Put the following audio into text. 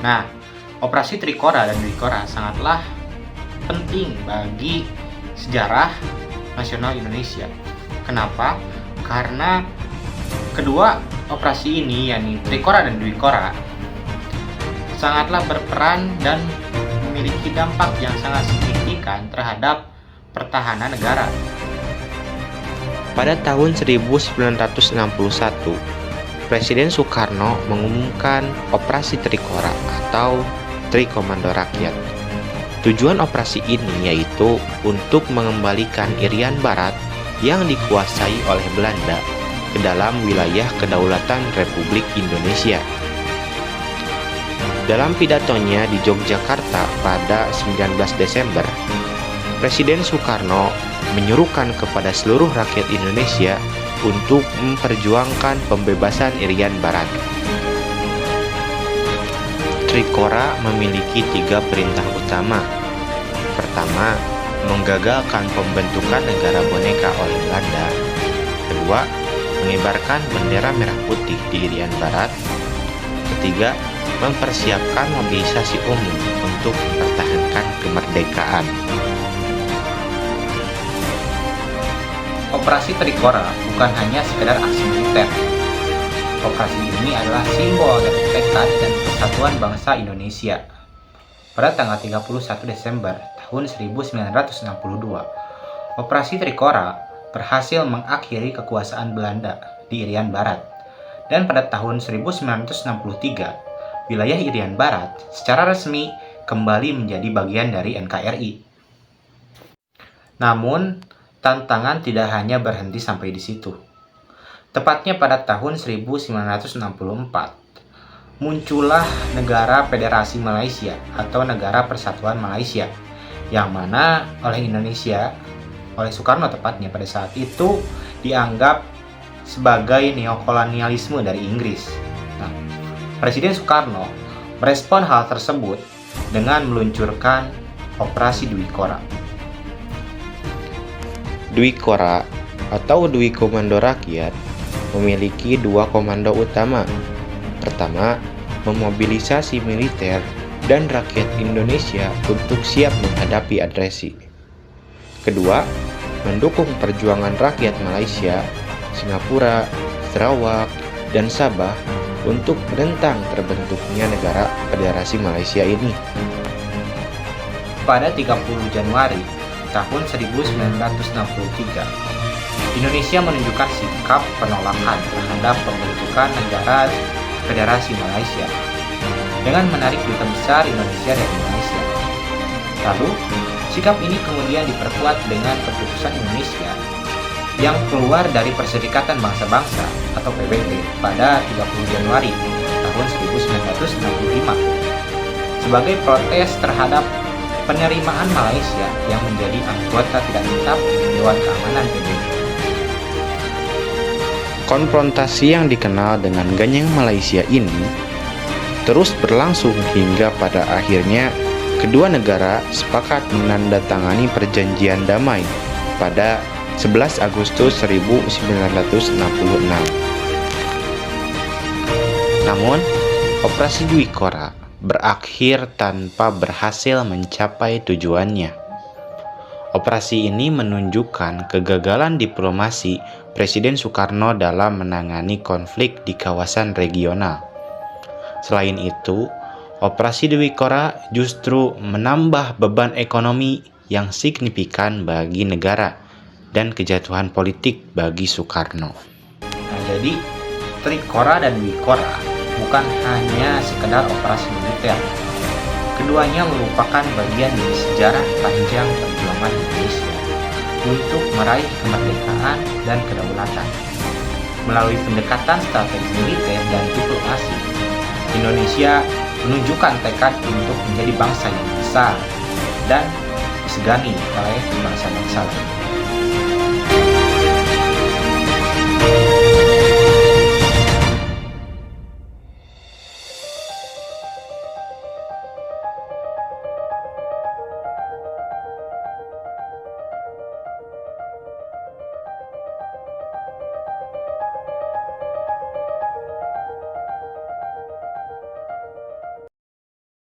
Nah, operasi Trikora dan Dwikora sangatlah penting bagi sejarah nasional Indonesia. Kenapa? Karena kedua operasi ini, yakni Trikora dan Dwikora, sangatlah berperan dan memiliki dampak yang sangat signifikan terhadap pertahanan negara. Pada tahun 1961, Presiden Soekarno mengumumkan Operasi Trikora atau Tri Komando Rakyat. Tujuan operasi ini yaitu untuk mengembalikan Irian Barat yang dikuasai oleh Belanda ke dalam wilayah kedaulatan Republik Indonesia. Dalam pidatonya di Yogyakarta pada 19 Desember, Presiden Soekarno menyuruhkan kepada seluruh rakyat Indonesia untuk memperjuangkan pembebasan Irian Barat. Trikora memiliki 3 perintah utama. Pertama, menggagalkan pembentukan negara boneka oleh Belanda. Kedua, mengibarkan bendera merah putih di Irian Barat. Ketiga, mempersiapkan mobilisasi umum untuk mempertahankan kemerdekaan. Operasi Trikora bukan hanya sekedar aksi militer. Operasi ini adalah simbol dari tekad dan persatuan bangsa Indonesia. Pada tanggal 31 Desember tahun 1962, Operasi Trikora berhasil mengakhiri kekuasaan Belanda di Irian Barat. Dan pada tahun 1963, wilayah Irian Barat secara resmi kembali menjadi bagian dari NKRI. Namun, tantangan tidak hanya berhenti sampai di situ. Tepatnya pada tahun 1964, muncullah Negara Federasi Malaysia atau Negara Persatuan Malaysia, yang mana oleh Soekarno tepatnya pada saat itu dianggap sebagai neokolonialisme dari Inggris. Nah, Presiden Soekarno merespon hal tersebut dengan meluncurkan Operasi Dwikora. Dwikora atau Dwi Komando Rakyat memiliki 2 komando utama. Pertama, memobilisasi militer dan rakyat Indonesia untuk siap menghadapi agresi. Kedua, mendukung perjuangan rakyat Malaysia, Singapura, Sarawak, dan Sabah untuk menentang terbentuknya negara Federasi Malaysia ini. Pada 30 Januari tahun 1963, Indonesia menunjukkan sikap penolakan terhadap pembentukan negara Federasi Malaysia dengan menarik duta besar Indonesia dari Malaysia. Lalu, sikap ini kemudian diperkuat dengan keputusan Indonesia yang keluar dari Perserikatan Bangsa-Bangsa atau PBB pada 30 Januari tahun 1965 sebagai protes terhadap penerimaan Malaysia yang menjadi anggota tidak tetap Dewan Keamanan PBB. Konfrontasi yang dikenal dengan Ganyang Malaysia ini terus berlangsung hingga pada akhirnya kedua negara sepakat menandatangani perjanjian damai pada 11 Agustus 1966. Namun, Operasi Dwikora berakhir tanpa berhasil mencapai tujuannya. Operasi ini menunjukkan kegagalan diplomasi Presiden Soekarno dalam menangani konflik di kawasan regional. Selain itu, Operasi Dwikora justru menambah beban ekonomi yang signifikan bagi negara dan kejatuhan politik bagi Soekarno. Nah, jadi Trikora dan Dwikora bukan hanya sekedar operasi militer. Keduanya merupakan bagian dari sejarah panjang perjuangan Indonesia untuk meraih kemerdekaan dan kedaulatan. Melalui pendekatan strategi militer dan diplomasi, Indonesia menunjukkan tekad untuk menjadi bangsa yang besar dan disegani oleh bangsa-bangsa lain.